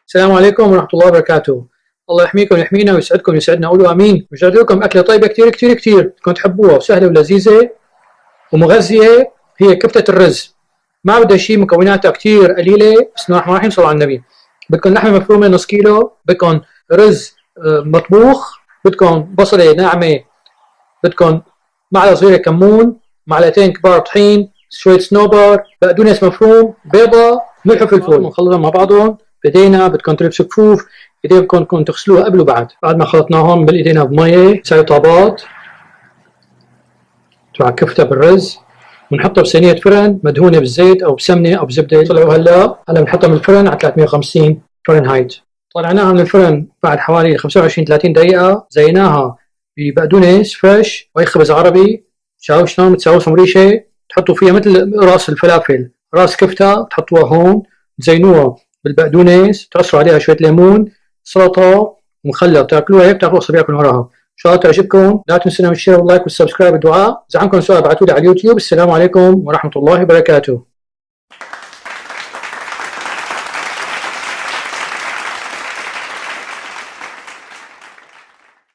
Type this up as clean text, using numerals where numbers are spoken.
السلام عليكم ورحمة الله وبركاته. الله يحميكم ويحمينا ويسعدكم ويسعدنا، قولوا امين. وجدت لكم اكله طيبه كثير كثير كثير بدكم تحبوها وسهله ولذيذه ومغذيه، هي كفته الرز. ما بدها شيء، مكوناتها كثير قليله. بسم الله الرحمن الرحيم، صلوا على النبي. بدكم لحمه مفرومه نص كيلو، بدكم رز مطبوخ، بدكم بصله ناعمه، بدكم معلقه صغيره كمون، معلقتين كبار طحين، شويه صنوبر، بقدونس مفروم، بيضه، ملح وفلفل. بنخلطهم مع بعضهم بايدينا. بدكم تلبسوا كفوف، ايديكم تغسلوها قبل وبعد. بعد ما خلطناهم بالايدينا بميه، نسوي طابات تبع كفته بالرز، ونحطها بصينيه فرن مدهونه بالزيت او بسمنه او بزبده. طلعوا هلا بنحطها من الفرن على 350 فرنهايت. طلعناها من الفرن بعد حوالي 25 30 دقيقه. زيناها ببقدونس فريش وهي خبز عربي. شايفوا شلون بتسووا ريشه، تحطوا فيها مثل راس الفلافل، راس كفته، تحطوها هون، تزينوها بالبقدونس، تعصروا عليها شويه ليمون، سلطه ومخلل، تاكلوها هيك، تاكلوا صبيعكم وراها. ان شاء الله تعجبكم. لا تنسونا من الشير واللايك والسبسكرايب والدعاء. اذا عندكم سؤال ابعثوا لي على اليوتيوب. السلام عليكم ورحمه الله وبركاته.